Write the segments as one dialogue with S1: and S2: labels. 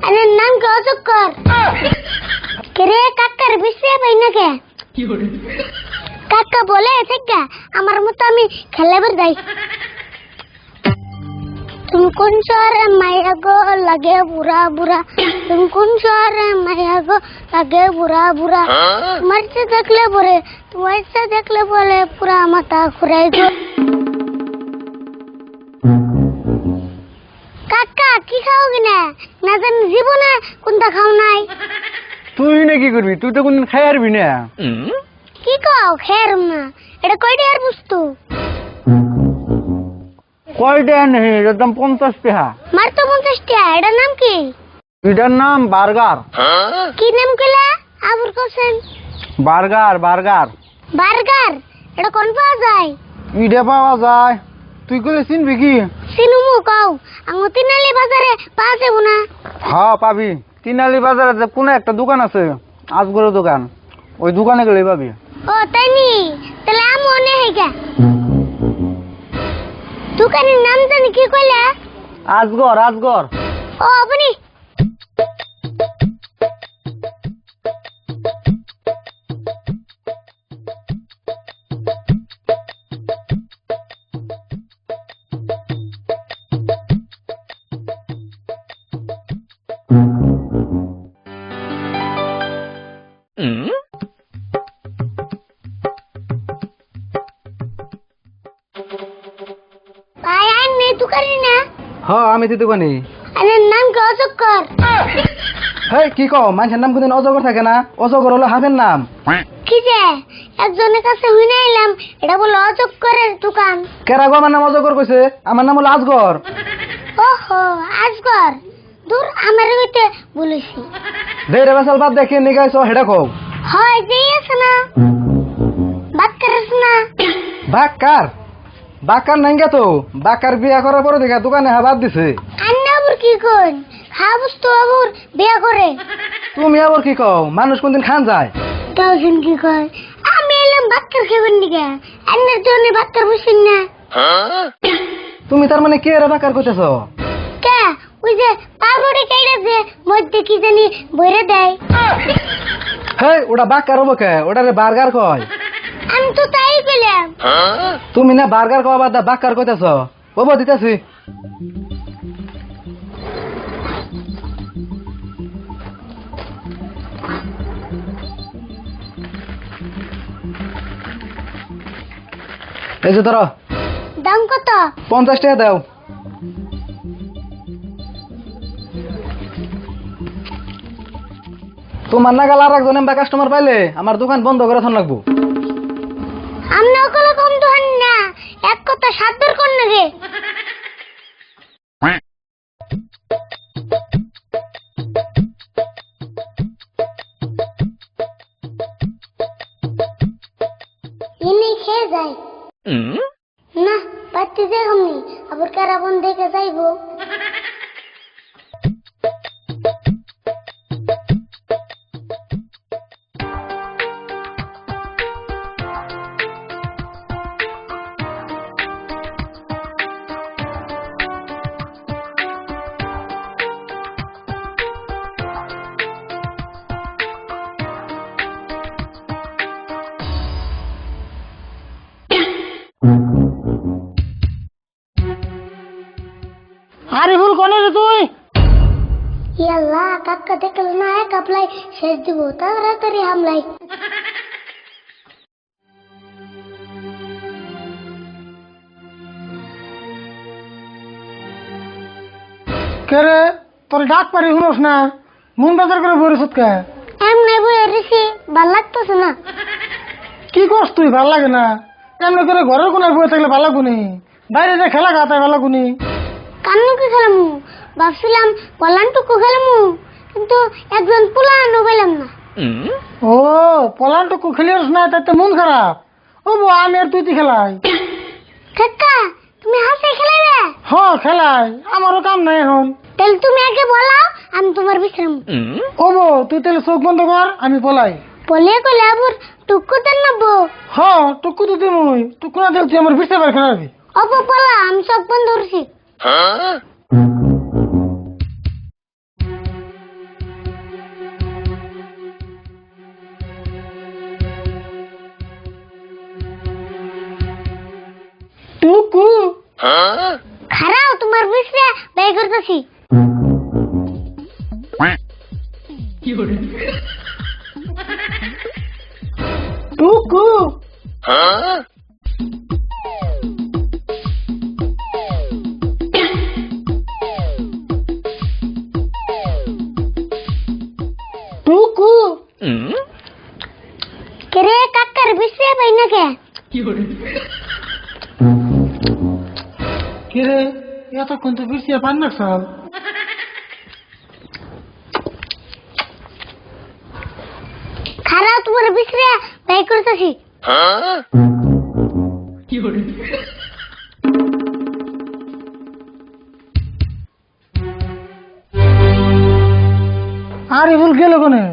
S1: আরে নাম কি অজগর? কে কাকার বিশ্বে পাই না কে? কাকা বলে থেকে আমার মতো আমি খেলাবার যাই। তুমি কোন শহরে মাইয়া গো লাগে বুড়া বুড়া, তুমি কোন শহরে মাইয়া গো লাগে বুড়া বুড়া, তোমার ইচ্ছা দেখলে পরে, তোমার ইচ্ছা দেখলে বলে পুরা মাথা ঘুরাই গো। কাকা কি খাও কিনা না জানি জীবনে কোনটা খাও নাই।
S2: তুই না কি করবি? তুই তো কোনদিন খাই আরবি না।
S1: কি খাও খের না, এটা কয়টা আর বস্তু?
S2: কয়টা নেই, এটার দাম 50 টাকা।
S1: মার তো 50 টাকা। এটার নাম কি?
S2: এটার নাম বার্গার।
S1: কি নাম কইলা? আবুর কোসেন।
S2: Burger burger.
S1: বার্গার এটা কোন পাওয়া যায়?
S2: ইডে পাওয়া যায়। তুই কইলে চিনবি কি?
S1: সিনুমু কও আঙ্গুতিনালি বাজারে পাওয়া যাবো না?
S2: হ্যাঁ পাবি। তিনালি বাজারে যে কোন একটা দোকান আছে, আজগরের দোকান, ওই দোকানে গেলে পাবি।
S1: ও তাই নি, তাহলে আমি মনে হইগা। দোকানের নাম জানি কি কইলা?
S2: আজগর আজগর।
S1: ও আপনি ভাই আইন নেই দোকানে না?
S2: হ্যাঁ আমি তো দোকানে।
S1: আরে নাম কি অজগর?
S2: হেই কি কও, মানুষের নাম কোনদিন অজগর থাকে না? অজগর হলো হাতের নাম।
S1: কি যে একজনের কাছে শুনে এলাম এটা বলে অজগরের দোকান।
S2: কেরা গো আমার নাম অজগর কইছে? আমার নাম হলো আজগর।
S1: ওহো আজগর, দূর আমার হইতে বলেছি।
S2: দেরে বেসাল বাদ দেখে নিগাইছো হেডা কও।
S1: হয় যেই আছে না বাক্কার আছে না?
S2: বাক্কার? বাক্কার নাই গে তো। বাক্কার বিয়া করার পরে দেখা দোকানে বাদ দিছে।
S1: আন্না আবুর কি কোন খাবস তো আবুর বিয়া করে।
S2: তুমি আবার কি কও? মানুষ কোনদিন খান যায়?
S1: তাওজন কি কয় আমি এলাম বাক্কার খাবেন দিকে, আন্নার জন্য বাক্কার বসেন না।
S2: তুমি তার মানে কে রে বাক্কার কইতেছো?
S1: কে ওই যে পাউরুটি কাইড়া যে মধ্যে কি জানি বইরে দেয়।
S2: হেই ওটা বাক্কার হবো কে? ওটারে বার্গার কয়।
S1: আমি তো তাই কইলাম।
S2: তুমি না বার্গার কওয়া বাদ বাক্কার কইতেছো? ওবো দিতেছি। এই যে ধরো।
S1: দাম কত?
S2: 50 টাকা দাও। তোমার নাগাল আর একজন এমবা কাস্টমার পাইলে আমার দোকান বন্ধ করে থন লাগবো।
S1: আমরা ওগুলো কম তো হান না, এক কথা সাতবার কর না রে। এনে খেয়ে যায় না পাচ্ছি যে আমি আবার কারাবন দেখে যাইবো।
S2: আরিফুল কোনে রে তুই?
S1: ইয়াল্লা কাকা দেখল না এক আপলাই শেষ দিব তাড়াতাড়ি হামলাই।
S2: কে রে? তোর ডাক পারি শুনোস না? মন বাজার করে বরিস কে?
S1: এমনি বই রেছি ভাল লাগতেছে না।
S2: কি করছ তুই? ভাল লাগে না? এমনি করে ঘরের কোনায় বসে থাকলে ভালো লাগুনি? বাইরে যে খেলা খাতায় ভালো লাগুনি?
S1: কান্নুকে খেলামু ভাবছিলাম পলানটুকু খেলামু, কিন্তু একজন পোলানো পেলাম না।
S2: ও পলানটুকু খেলিস না তাতে মন খারাপ? ও বো আমি আর তুই তো খেলাই।
S1: কাকা তুমি হাসে খেলাবে?
S2: হ্যাঁ খেলাই, আমারও কাম নাই এখন।
S1: তাহলে তুমি আগে বলাও আমি তোমার বিশ্রাম।
S2: ও বো তুই তাহলে চোখ বন্ধ কর, আমি পলাই।
S1: বলে কলে আবুর টুকু দেন নাবো।
S2: হ্যাঁ টুকু তো দিমই, টুকু না দিলে তুই আমার বিশ্বে বার খেলাবি।
S1: অপো পলা আমি সব বন্ধ করছি। তোমার বিষয়ে ব্যয় করতেছি।
S2: টুকু টুকু
S1: কেরে কাকার বিষয়ে ব্যয় না কে?
S2: কে রে এতক্ষণ তো বিরসিয়া পান না সব
S1: খারাপ তোমার বিষয়ে ব্যয় করতেছি।
S2: আর এগুলো গেল কোনে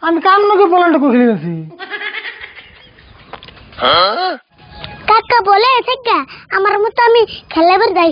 S2: আমি কামনকে পোল্যান্ড খেলে গেছি
S1: কাকা বলে থেকে আমার মতো আমি খেলাবার যাই।